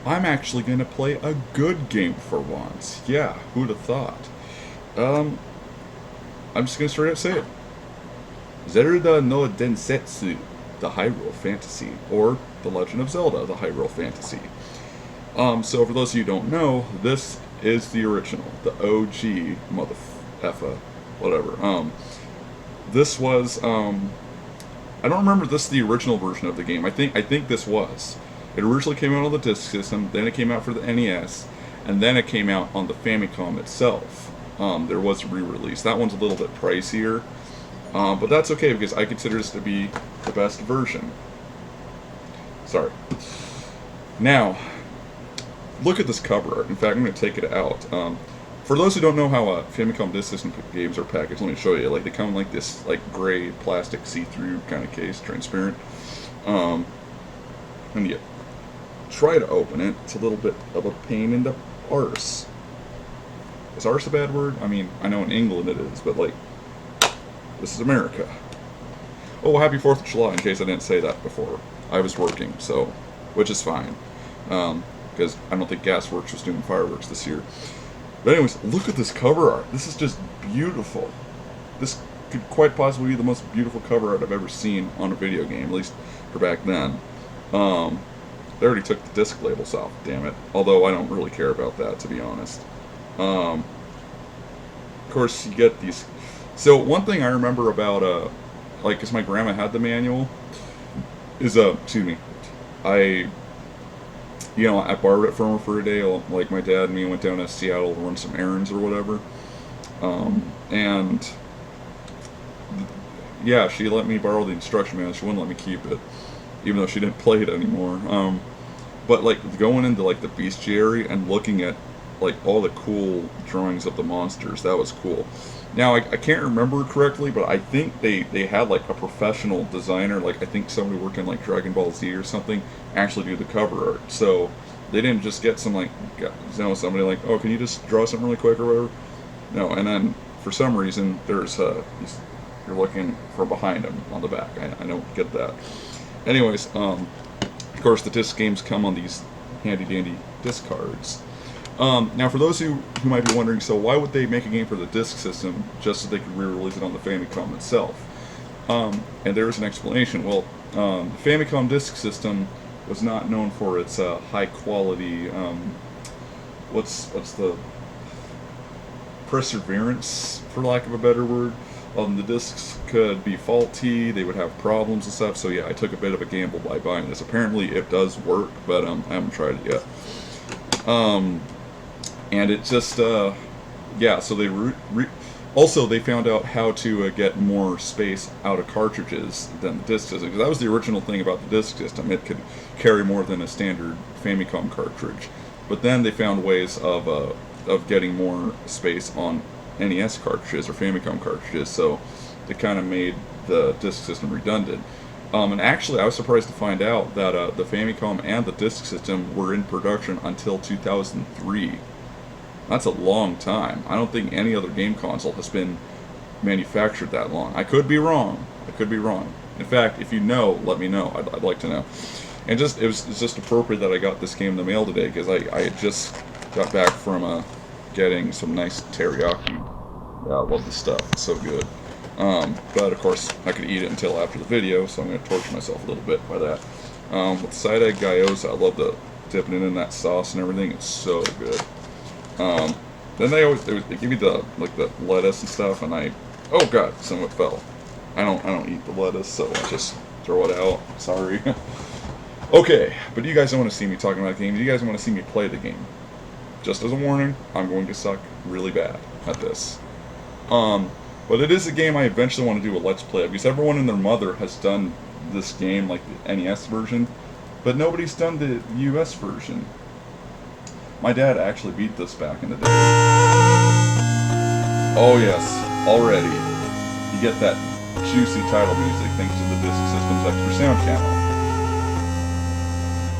I'm actually going to play a good game for once. Yeah, who'd have thought? Um, I'm just going to straight up say it. Zelda no Densetsu, the Hyrule Fantasy, or The Legend of Zelda, the Hyrule Fantasy. So for those of you who don't know, this is the original, the OG mother effa, whatever. This was I don't remember this the original version of the game. I think this was. It originally came out on the disk system, then it came out for the NES, and then it came out on the Famicom itself. There was a re-release. That one's a little bit pricier, but that's okay because I consider this to be the best version. Sorry. Now, look at this cover art. In fact, I'm going to take it out. For those who don't know how Famicom Disk System games are packaged, let me show you. Like they come in like this, like gray plastic see-through kind of case, transparent. And you try to open it. It's a little bit of a pain in the arse. Is arse a bad word? I mean, I know in England it is, but like, this is America. Oh, happy 4th of July, in case I didn't say that before. I was working, so, which is fine. Because I don't think Gasworks was doing fireworks this year. But anyways, look at this cover art. This is just beautiful. This could quite possibly be the most beautiful cover art I've ever seen on a video game, at least for back then. They already took the disc labels off, damn it. Although I don't really care about that, to be honest. Of course, you get these. So one thing I remember about, like, because my grandma had the manual, is excuse me, I I borrowed it from her for a day. Like my dad and me went down to Seattle to run some errands or whatever. And yeah, she let me borrow the instruction manual. She wouldn't let me keep it, even though she didn't play it anymore. But like going into like the bestiary and looking at like all the cool drawings of the monsters, that was cool. Now I can't remember correctly, but I think they had like a professional designer, like I think somebody working like Dragon Ball Z or something, actually do the cover art. So they didn't just get some like somebody like, oh, can you just draw something really quick or whatever. No, and then for some reason there's you're looking from behind him on the back. I don't get that. Anyways, of course the disc games come on these handy dandy disc cards. Now, for those who might be wondering, so why would they make a game for the disk system just so they could re-release it on the Famicom itself? And there's an explanation. Well, the Famicom disk system was not known for its high quality. What's the perseverance, for lack of a better word? The discs could be faulty. They would have problems and stuff. So yeah, I took a bit of a gamble by buying this. Apparently, it does work, but I haven't tried it yet. And it just, yeah, so they also they found out how to get more space out of cartridges than the disc system, because that was the original thing about the disc system. It could carry more than a standard Famicom cartridge. But then they found ways of getting more space on NES cartridges or Famicom cartridges, so it kind of made the disc system redundant. And actually, I was surprised to find out that the Famicom and the disc system were in production until 2003. That's a long time. I don't think any other game console has been manufactured that long. I could be wrong. I could be wrong. In fact, if you know, let me know. I'd like to know. And it's just appropriate that I got this game in the mail today, because I had just got back from getting some nice teriyaki. Yeah, I love this stuff. It's so good. But of course, I could eat it until after the video, so I'm going to torture myself a little bit by that. With side egg gyoza, I love the dipping it in that sauce and everything. It's so good. Then they give you the lettuce and stuff, and oh god, some of it fell. I don't eat the lettuce, so I just throw it out. Sorry. Okay, but you guys don't want to see me talking about games. You guys want to see me play the game. Just as a warning, I'm going to suck really bad at this. But it is a game I eventually want to do a Let's Play of, because everyone and their mother has done this game, like the NES version, but nobody's done the US version. My dad actually beat this back in the day. Oh yes, already. You get that juicy title music thanks to the Disk System's extra sound channel.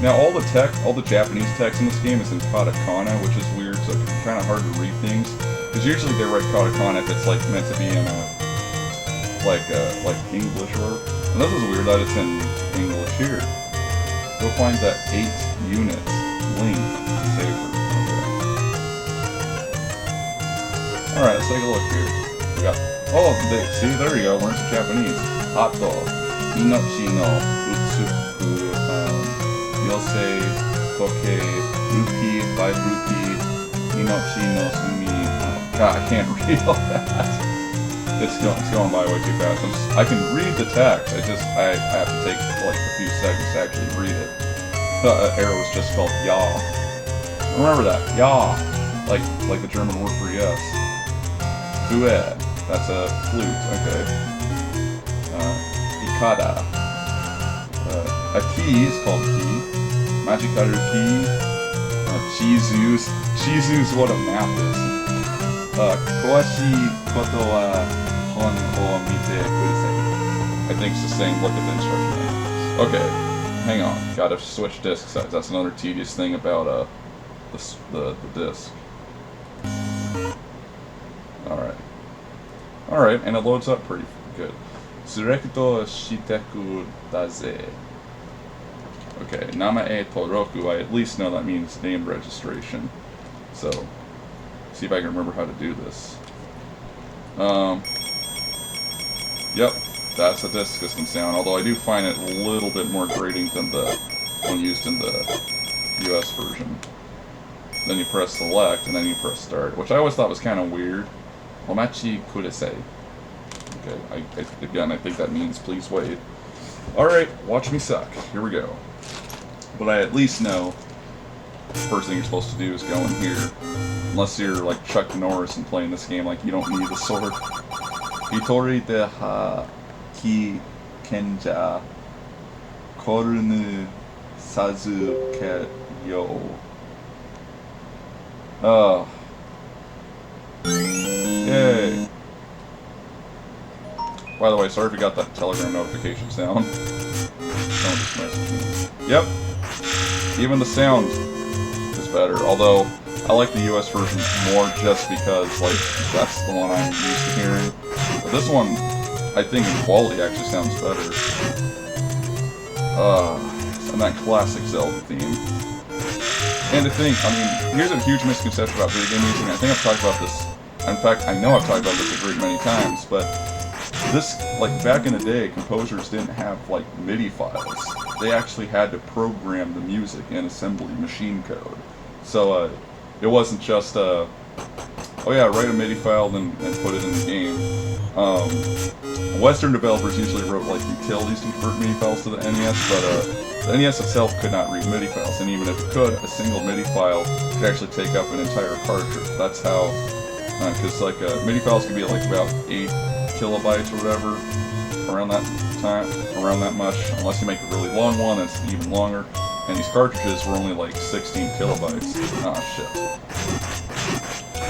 Now all the Japanese text in this game is in katakana, which is weird, so it's kind of hard to read things. Because usually they write katakana if it's like meant to be in like English or. And this is weird that it's in English here. You'll find that 8 units. Link. Save her. Okay. Alright, let's take a look here. We got... Oh, see, there you go. Learn some Japanese. Hato. Inochi no Utsuku. Yosei. Toke. Rupee. 5 rupee. Inochi no Sumi. Oh, God, I can't read all that. It's going by way too fast. I can read the text. I have to take like a few seconds to actually read it. The arrow was just spelled ya. Remember that, ya, like the German word for yes. Fue. That's a flute. Okay. Ikada. A key is called key. Magikaru key. Chizu's what a map is. Kowashi koto wa hon o mite kudasai. I think it's the same look at the instruction manual. Okay, hang on. Gotta switch disc sides. That's another tedious thing about the disc. Alright, and it loads up pretty good. Surekuto shiteku daze. Okay, Namae Toroku, I at least know that means name registration. So, see if I can remember how to do this. Yep, that's a disc system sound, although I do find it a little bit more grating than the one used in the US version. Then you press select, and then you press start, which I always thought was kind of weird. Omachi kudasai. Okay, again, I think that means please wait. Alright, watch me suck. Here we go. But I at least know the first thing you're supposed to do is go in here. Unless you're like Chuck Norris and playing this game, like you don't need the sword. Hitori de ha ki kenja korunu sazuke yo. Oh. Yay. By the way, sorry if you got that Telegram notification sound. Don't just message me. Yep. Even the sound is better, although I like the US version more just because, like, that's the one I'm used to hearing. But this one, I think in quality actually sounds better. And that classic Zelda theme. And to think, I mean, here's a huge misconception about video game music, and I think I've talked about this, in fact, I know I've talked about this a great many times, but this, like, back in the day, composers didn't have, like, MIDI files. They actually had to program the music in assembly machine code. So, it wasn't just, oh yeah, write a MIDI file and put it in the game. Western developers usually wrote, like, utilities to convert MIDI files to the NES, but, the NES itself could not read MIDI files, and even if it could, a single MIDI file could actually take up an entire cartridge. That's how, because, like, MIDI files could be, like, about 8 kilobytes or whatever, around that time, around that much, unless you make a really long one that's even longer, and these cartridges were only like 16 kilobytes. Ah, shit.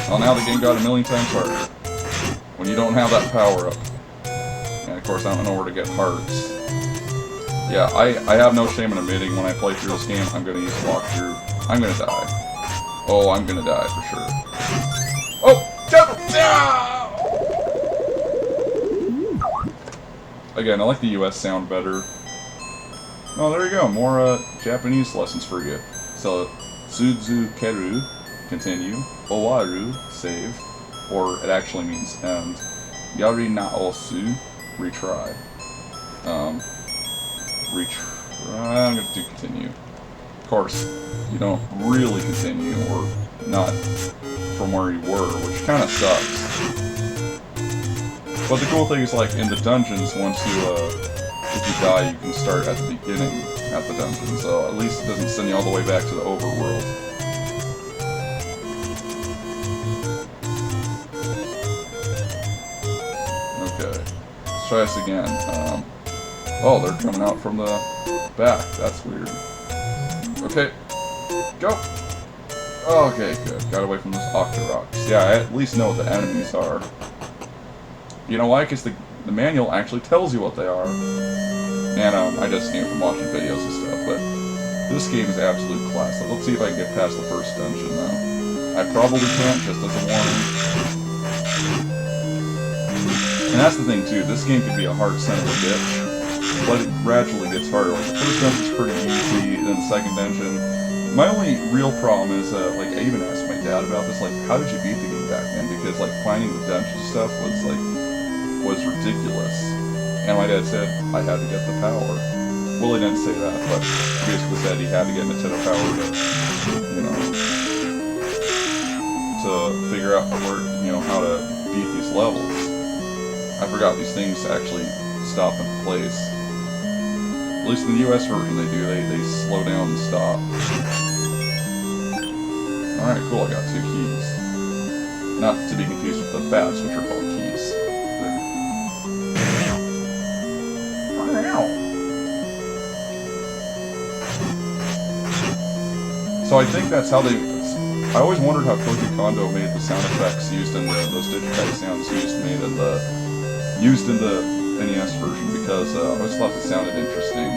Well, now the game got a million times harder, when you don't have that power up. And of course I don't know where to get hearts. Yeah, I have no shame in admitting when I play through this game, I'm gonna use walkthrough. I'm gonna die. Oh, I'm gonna die for sure. Oh! Jump! Ah! Again, I like the US sound better. Oh, there you go. More Japanese lessons for you. So, Suzukeru, continue. Owaru, save. Or it actually means end. Yari naosu, retry. I'm going to do continue. Of course, you don't really continue, or not from where you were, which kind of sucks. But the cool thing is, like, in the dungeons, once you, if you die, you can start at the beginning at the dungeon, so at least it doesn't send you all the way back to the overworld. Okay, let's try this again. Oh, they're coming out from the back. That's weird. Okay, go! Okay, good. Got away from those Octoroks. Yeah, I at least know what the enemies are. You know why? Because the manual actually tells you what they are. And I just came from watching videos and stuff, but this game is absolute class. So let's see if I can get past the first dungeon, though. I probably can't, just as a warning. And that's the thing, too. This game can be a hard son of a bitch, but it gradually gets harder. Like, the first dungeon's pretty easy, then the second dungeon, My only real problem is, like, I even asked my dad about this, like, how did you beat the game back then? Because, like, finding the dungeon stuff was, like, was ridiculous. And my dad said, I had to get the power. Well, he didn't say that, but he basically said he had to get Nintendo Power to, you know, to figure out where, you know, how to beat these levels. I forgot these things actually stop in place. At least in the US version they do, they slow down and stop. Alright, cool, I got 2 keys. Not to be confused with the bats, which are called keys. So I think that's how they... I always wondered how Koji Kondo made the sound effects used in those digitized sounds used in the NES version, because I always thought they sounded interesting.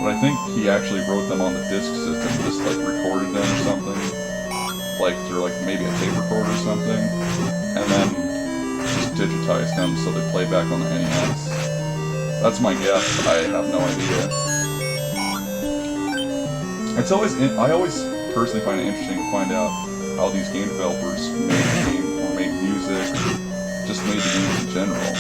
But I think he actually wrote them on the disc system, just like recorded them or something, like through like maybe a tape recorder or something, and then just digitized them so they play back on the NES. That's my guess. I have no idea. I always personally find it interesting to find out how these game developers made the game, or made music, just made the games in general.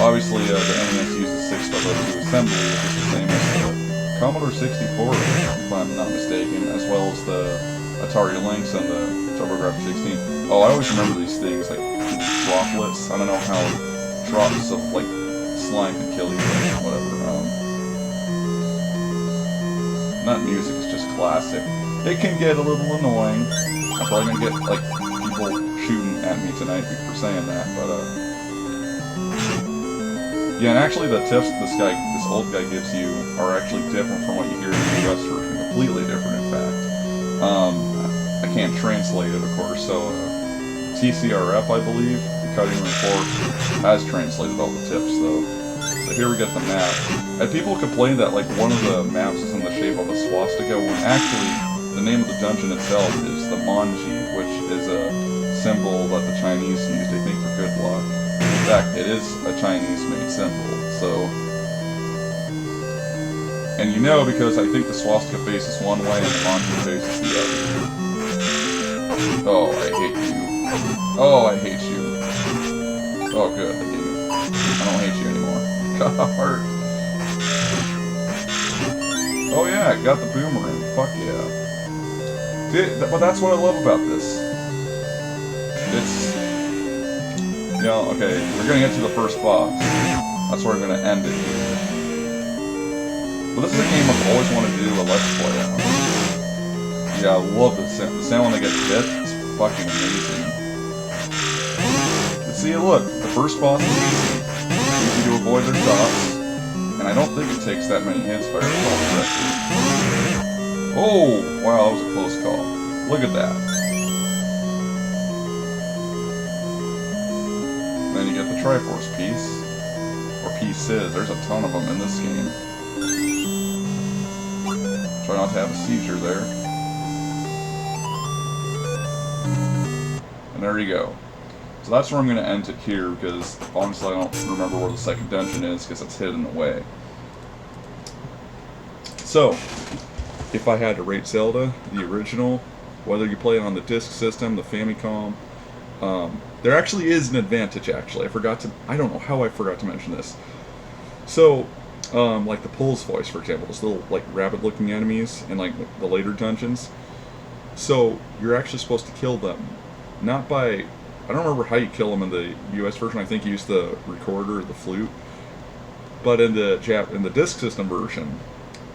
Obviously, the NES uses 6.02 assembly, which is the same as the Commodore 64, if I'm not mistaken, as well as the Atari Lynx and the TurboGrafx 16. Oh, I always remember these things, like droplets. I don't know how drops of, like, slime can kill you, or whatever. That music is just classic. It can get a little annoying. I'm probably gonna get, like, people shooting at me tonight for saying that, but, yeah, and actually the tips this old guy gives you are actually different from what you hear in the US version. Completely different, in fact. I can't translate it, of course, so, TCRF, I believe, the cutting report, has translated all the tips, though. So here we get the map. And people complain that, like, one of the maps is in the shape of a swastika, when actually the name of the dungeon itself is the Manji, which is a symbol that the Chinese used, I think, for good luck. In fact, it is a Chinese-made symbol, so... And you know, because I think the swastika faces one way and the Manji faces the other. Oh, I hate you. Oh, I hate you. Oh, good, I hate you. I don't hate you anymore. God. Oh yeah, got the boomerang. Fuck yeah. Dude, but that's what I love about this. It's... You know, okay, we're gonna get to the first boss. That's where we're gonna end it here. But this is a game I've always wanted to do a Let's Play on. Yeah, I love the sound. The sound when they get hit is fucking amazing. But see, look, the first boss is easy. Easy to avoid their shots. And I don't think it takes that many hits if I recall correctly. Oh, wow, that was a close call. Look at that. Then you get the Triforce piece. Or pieces. There's a ton of them in this game. Try not to have a seizure there. And there you go. So that's where I'm going to end it here, because honestly I don't remember where the second dungeon is, because it's hidden away. So, if I had to rate Zelda, the original, whether you play it on the disc system, the Famicom, there actually is an advantage, actually. I don't know how I forgot to mention this. So, like the Pulse voice, for example, those little, like, rabbit-looking enemies in, like, the later dungeons. So, you're actually supposed to kill them. Not by... I don't remember how you kill them in the US version. I think you use the recorder or the flute. But in the disc system version,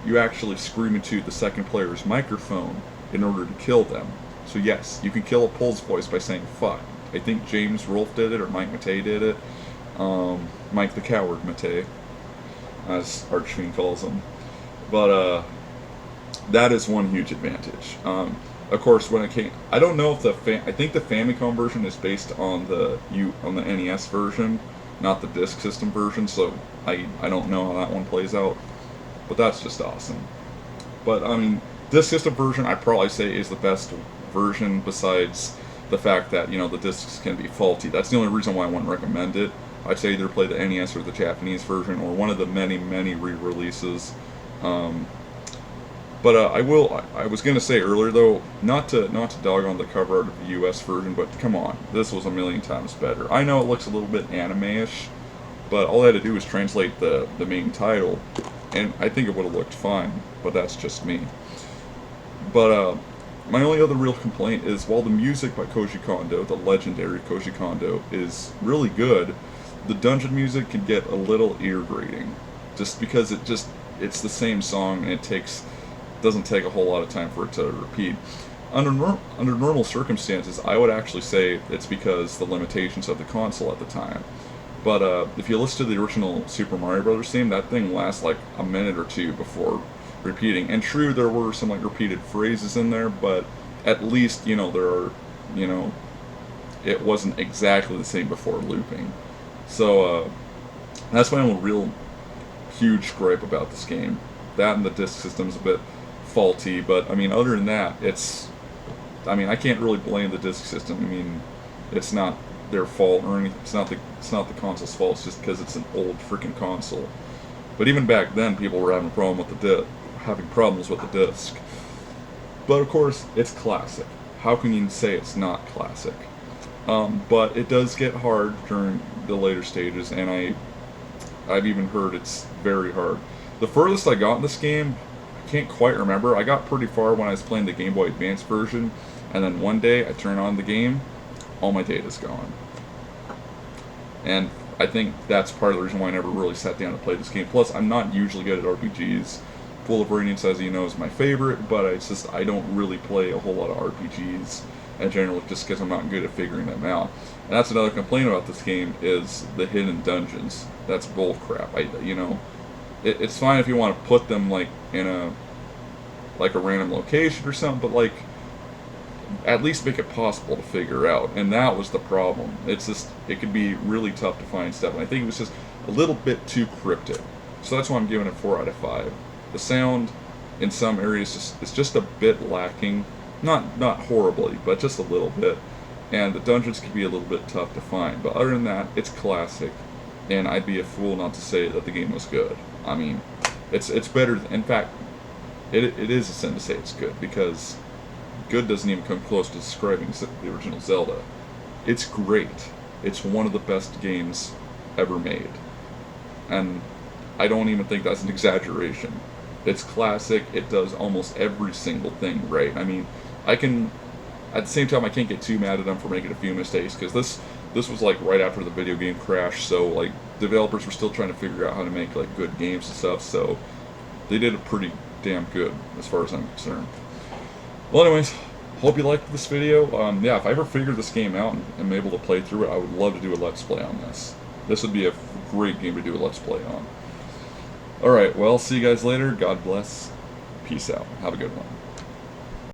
you actually scream into the second player's microphone in order to kill them. So yes, you can kill a Pulse voice by saying fuck. I think James Rolfe did it, or Mike Matei did it. Mike the Coward Matei, as Archfiend calls him. But that is one huge advantage. Of course, when it came, I don't know if I think the Famicom version is based on the NES version, not the disc system version. So I don't know how that one plays out, but that's just awesome. But I mean, disc system version I'd probably say is the best version, besides the fact that, you know, the discs can be faulty. That's the only reason why I wouldn't recommend it. I'd say either play the NES or the Japanese version, or one of the many re-releases. But I was gonna say earlier though, not to dog on the cover art of the U.S. version, but come on, this was a million times better. I know it looks a little bit anime-ish, but all I had to do was translate the main title, and I think it would have looked fine. But that's just me. But my only other real complaint is while the music by Koji Kondo, the legendary Koji Kondo, is really good, the dungeon music can get a little ear grating, just because it's the same song and it doesn't take a whole lot of time for it to repeat. Under normal circumstances, I would actually say it's because the limitations of the console at the time. But if you listen to the original Super Mario Brothers theme, that thing lasts like a minute or two before repeating. And true, there were some like repeated phrases in there, but at least there are you know it wasn't exactly the same before looping. So that's my only real huge gripe about this game. That and the disc system's a bit faulty, but I mean, other than that, I can't really blame the disc system. I mean, it's not their fault or anything. It's not the console's fault. It's just because it's an old freaking console. But even back then, people were having having problems with the disc. But of course, it's classic. How can you say it's not classic? But it does get hard during the later stages, and I've even heard it's very hard. The furthest I got in this game, I can't quite remember. I got pretty far when I was playing the Game Boy Advance version, and then one day I turn on the game, all my data's gone. And I think that's part of the reason why I never really sat down to play this game. Plus, I'm not usually good at RPGs. Full of Radiance, as you know, is my favorite, but I don't really play a whole lot of RPGs in general just because I'm not good at figuring them out. And that's another complaint about this game is the hidden dungeons. That's bullcrap. It's fine if you want to put them like in a random location or something, but like at least make it possible to figure out. And that was the problem. It could be really tough to find stuff, and I think it was just a little bit too cryptic. So that's why I'm giving it 4 out of 5. The sound in some areas is just a bit lacking, not horribly, but just a little bit. And the dungeons can be a little bit tough to find. But other than that, it's classic, and I'd be a fool not to say that the game was good. I mean, it's better. In fact, it is a sin to say it's good, because good doesn't even come close to describing the original Zelda. It's great. It's one of the best games ever made, and I don't even think that's an exaggeration. It's classic. It does almost every single thing right. I mean, at the same time, I can't get too mad at them for making a few mistakes, because this was like right after the video game crash, so like developers were still trying to figure out how to make like good games and stuff, so they did it pretty damn good as far as I'm concerned. Well, anyways, hope you liked this video. Yeah, if I ever figure this game out and am able to play through it, I would love to do a Let's Play on this. This would be a great game to do a Let's Play on. Alright, well, see you guys later. God bless. Peace out. Have a good one.